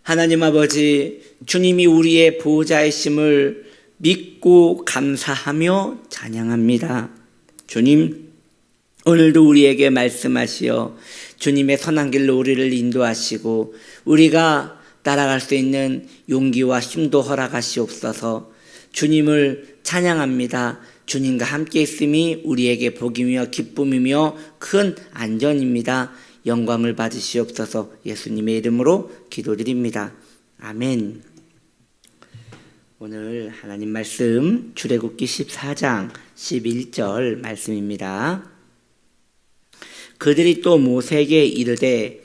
하나님 아버지, 주님이 우리의 보호자이심을 믿고 감사하며 찬양합니다. 주님, 오늘도 우리에게 말씀하시어 주님의 선한 길로 우리를 인도하시고 우리가 따라갈 수 있는 용기와 힘도 허락하시옵소서. 주님을 찬양합니다. 주님과 함께 있음이 우리에게 복이며 기쁨이며 큰 안전입니다. 영광을 받으시옵소서. 예수님의 이름으로 기도드립니다. 아멘. 오늘 하나님 말씀 출애굽기 14장 11절 말씀입니다. 그들이 또 모세에게 이르되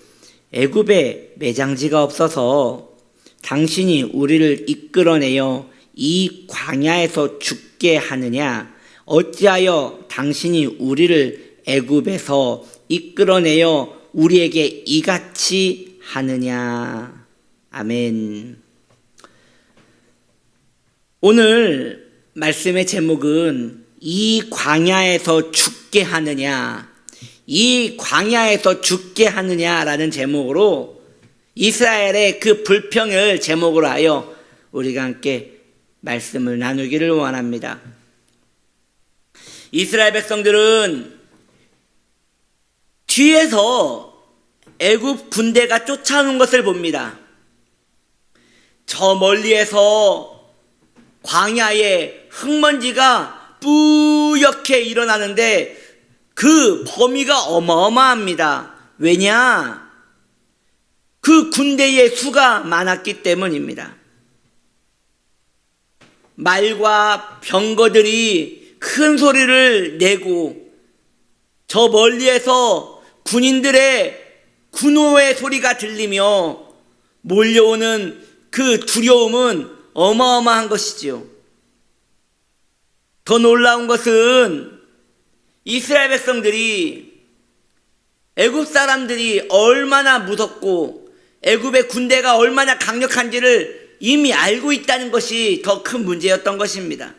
애굽에 매장지가 없어서 당신이 우리를 이끌어내어 이 광야에서 죽게 하느냐? 어찌하여 당신이 우리를 애굽에서 이끌어내어 우리에게 이같이 하느냐? 아멘. 오늘 말씀의 제목은 이 광야에서 죽게 하느냐, 이 광야에서 죽게 하느냐라는 제목으로 이스라엘의 그 불평을 제목으로 하여 우리가 함께 말씀을 나누기를 원합니다. 이스라엘 백성들은 뒤에서 애굽 군대가 쫓아오는 것을 봅니다. 저 멀리에서 광야에 흙먼지가 뿌옇게 일어나는데 그 범위가 어마어마합니다. 왜냐? 그 군대의 수가 많았기 때문입니다. 말과 병거들이 큰 소리를 내고 저 멀리에서 군인들의 군호의 소리가 들리며 몰려오는 그 두려움은 어마어마한 것이지요. 더 놀라운 것은 이스라엘 백성들이 애굽 사람들이 얼마나 무섭고 애굽의 군대가 얼마나 강력한지를 이미 알고 있다는 것이 더 큰 문제였던 것입니다.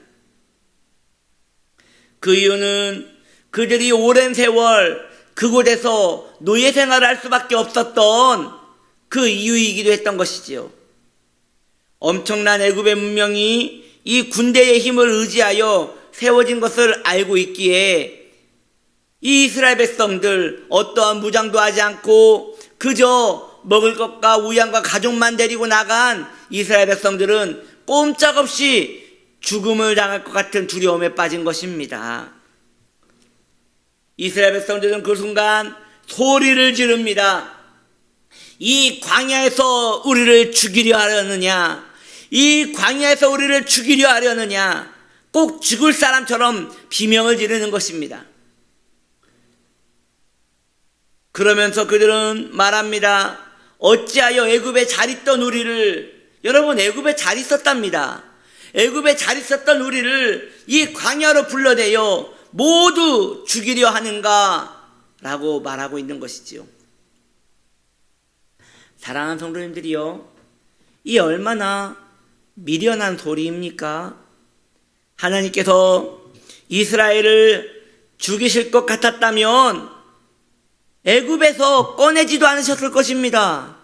그 이유는 그들이 오랜 세월 그곳에서 노예 생활을 할 수밖에 없었던 그 이유이기도 했던 것이지요. 엄청난 애굽의 문명이 이 군대의 힘을 의지하여 세워진 것을 알고 있기에 이 이스라엘 백성들 어떠한 무장도 하지 않고 그저 먹을 것과 우양과 가족만 데리고 나간 이스라엘 백성들은 꼼짝없이 죽음을 당할 것 같은 두려움에 빠진 것입니다. 이스라엘 백성들은 그 순간 소리를 지릅니다. 이 광야에서 우리를 죽이려 하려느냐? 이 광야에서 우리를 죽이려 하려느냐? 꼭 죽을 사람처럼 비명을 지르는 것입니다. 그러면서 그들은 말합니다. 어찌하여 애굽에 잘 있던 우리를, 여러분 애굽에 잘 있었답니다. 애굽에 잘 있었던 우리를 이 광야로 불러내어 모두 죽이려 하는가? 라고 말하고 있는 것이지요. 사랑하는 성도님들이요, 이 얼마나 미련한 소리입니까? 하나님께서 이스라엘을 죽이실 것 같았다면 애굽에서 꺼내지도 않으셨을 것입니다.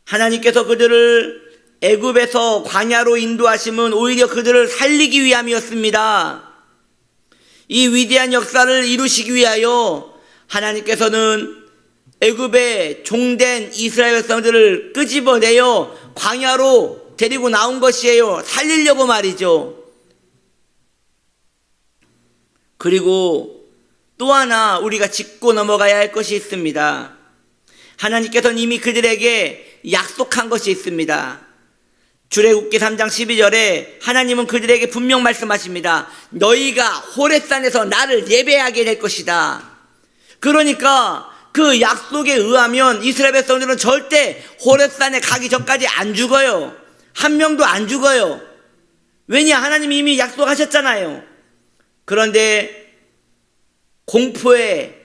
하나님께서 그들을 애굽에서 광야로 인도하심은 오히려 그들을 살리기 위함이었습니다. 이 위대한 역사를 이루시기 위하여 하나님께서는 애굽에 종된 이스라엘 백성들을 끄집어내어 광야로 데리고 나온 것이에요. 살리려고 말이죠. 그리고 또 하나 우리가 짚고 넘어가야 할 것이 있습니다. 하나님께서는 이미 그들에게 약속한 것이 있습니다. 출애굽기 3장 12절에 하나님은 그들에게 분명 말씀하십니다. 너희가 호렙산에서 나를 예배하게 될 것이다. 그러니까 그 약속에 의하면 이스라엘 백성들은 절대 호렙산에 가기 전까지 안 죽어요. 한 명도 안 죽어요. 왜냐? 하나님이 이미 약속하셨잖아요. 그런데 공포에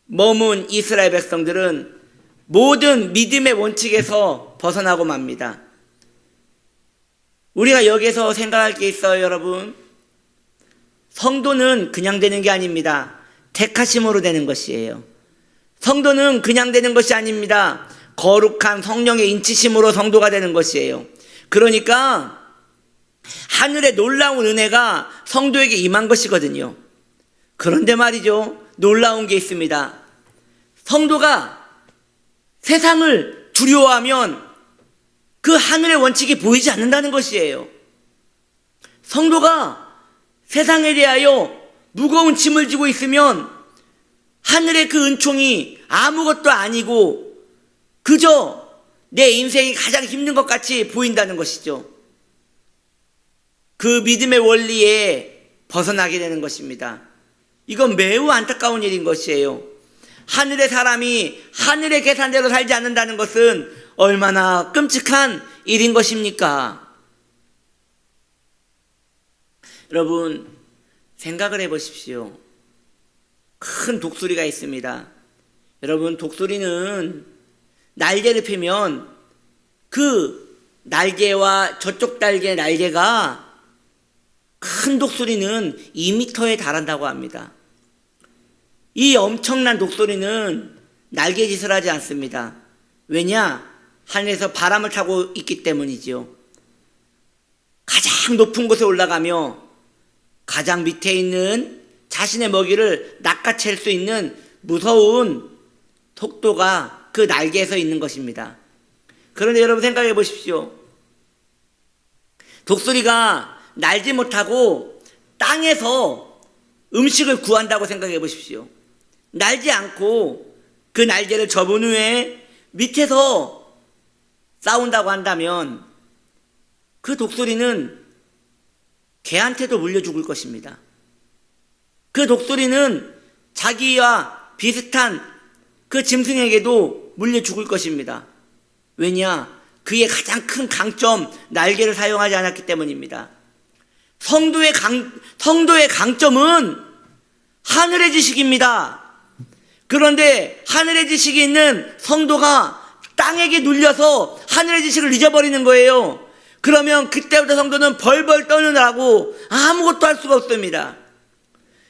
머문 이스라엘 백성들은 모든 믿음의 원칙에서 벗어나고 맙니다. 우리가 여기서 생각할 게 있어요, 여러분. 성도는 그냥 되는 게 아닙니다. 택하심으로 되는 것이에요. 성도는 그냥 되는 것이 아닙니다. 거룩한 성령의 인치심으로 성도가 되는 것이에요. 그러니까 하늘의 놀라운 은혜가 성도에게 임한 것이거든요. 그런데 말이죠, 놀라운 게 있습니다. 성도가 세상을 두려워하면 그 하늘의 원칙이 보이지 않는다는 것이에요. 성도가 세상에 대하여 무거운 짐을 지고 있으면 하늘의 그 은총이 아무것도 아니고 그저 내 인생이 가장 힘든 것 같이 보인다는 것이죠. 그 믿음의 원리에 벗어나게 되는 것입니다. 이건 매우 안타까운 일인 것이에요. 하늘의 사람이 하늘의 계산대로 살지 않는다는 것은 얼마나 끔찍한 일인 것입니까? 여러분, 생각을 해보십시오. 큰 독수리가 있습니다. 여러분, 독수리는 날개를 펴면 그 날개와 저쪽 날개가 큰 독수리는 2m에 달한다고 합니다. 이 엄청난 독수리는 날개짓을 하지 않습니다. 왜냐? 하늘에서 바람을 타고 있기 때문이지요. 가장 높은 곳에 올라가며 가장 밑에 있는 자신의 먹이를 낚아챌 수 있는 무서운 속도가 그 날개에서 있는 것입니다. 그런데 여러분 생각해 보십시오. 독수리가 날지 못하고 땅에서 음식을 구한다고 생각해 보십시오. 날지 않고 그 날개를 접은 후에 밑에서 싸운다고 한다면 그 독수리는 개한테도 물려 죽을 것입니다. 그 독수리는 자기와 비슷한 그 짐승에게도 물려 죽을 것입니다. 왜냐? 그의 가장 큰 강점, 날개를 사용하지 않았기 때문입니다. 성도의 강점은 하늘의 지식입니다. 그런데 하늘의 지식이 있는 성도가 땅에게 눌려서 하늘의 지식을 잊어버리는 거예요. 그러면 그때부터 성도는 벌벌 떠느라고 아무것도 할 수가 없습니다.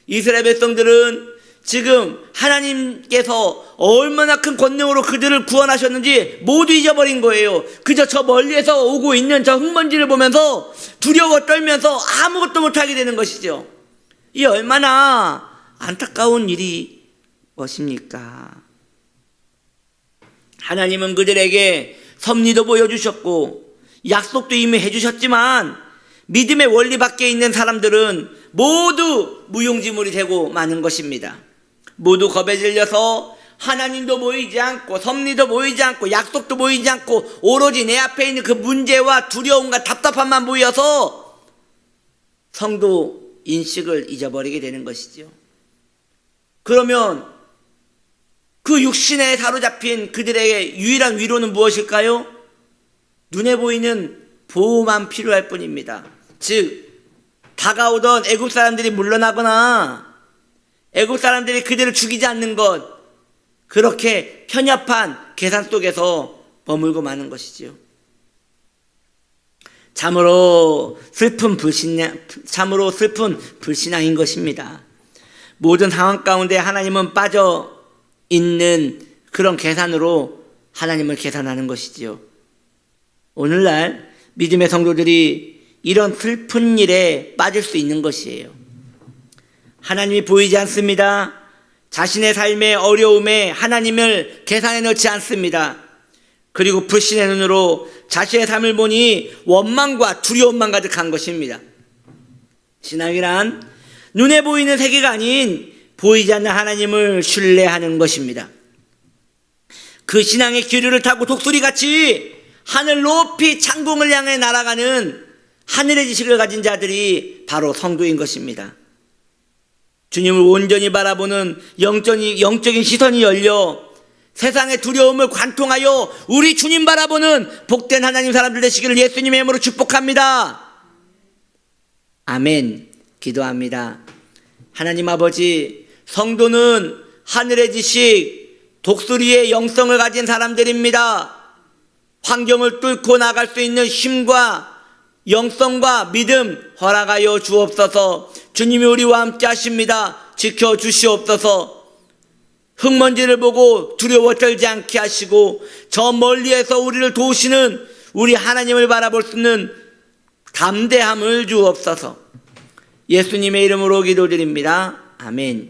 이스라엘 백성들은 지금 하나님께서 얼마나 큰 권능으로 그들을 구원하셨는지 모두 잊어버린 거예요. 그저 저 멀리에서 오고 있는 저 흙먼지를 보면서 두려워 떨면서 아무것도 못하게 되는 것이죠. 이 얼마나 안타까운 일이 무엇입니까? 하나님은 그들에게 섭리도 보여주셨고 약속도 이미 해주셨지만 믿음의 원리 밖에 있는 사람들은 모두 무용지물이 되고 마는 것입니다. 모두 겁에 질려서 하나님도 보이지 않고 섭리도 보이지 않고 약속도 보이지 않고 오로지 내 앞에 있는 그 문제와 두려움과 답답함만 보여서 성도 인식을 잊어버리게 되는 것이죠. 그러면 그 육신에 사로잡힌 그들의 유일한 위로는 무엇일까요? 눈에 보이는 보호만 필요할 뿐입니다. 즉 다가오던 애굽 사람들이 물러나거나 애굽 사람들이 그들을 죽이지 않는 것, 그렇게 편협한 계산 속에서 머물고 마는 것이지요. 참으로 슬픈 불신앙인 것입니다. 모든 상황 가운데 하나님은 빠져 있는 그런 계산으로 하나님을 계산하는 것이지요. 오늘날 믿음의 성도들이 이런 슬픈 일에 빠질 수 있는 것이에요. 하나님이 보이지 않습니다. 자신의 삶의 어려움에 하나님을 계산해 놓지 않습니다. 그리고 불신의 눈으로 자신의 삶을 보니 원망과 두려움만 가득한 것입니다. 신앙이란 눈에 보이는 세계가 아닌 보이지 않는 하나님을 신뢰하는 것입니다. 그 신앙의 기류를 타고 독수리같이 하늘 높이 창공을 향해 날아가는 하늘의 지식을 가진 자들이 바로 성도인 것입니다. 주님을 온전히 바라보는 영적인 시선이 열려 세상의 두려움을 관통하여 우리 주님 바라보는 복된 하나님 사람들 되시기를 예수님의 이름으로 축복합니다. 아멘. 기도합니다. 하나님 아버지, 성도는 하늘의 지식, 독수리의 영성을 가진 사람들입니다. 환경을 뚫고 나갈 수 있는 힘과 영성과 믿음 허락하여 주옵소서. 주님이 우리와 함께 하십니다. 지켜주시옵소서. 흙먼지를 보고 두려워 떨지 않게 하시고 저 멀리에서 우리를 도우시는 우리 하나님을 바라볼 수 있는 담대함을 주옵소서. 예수님의 이름으로 기도드립니다. 아멘.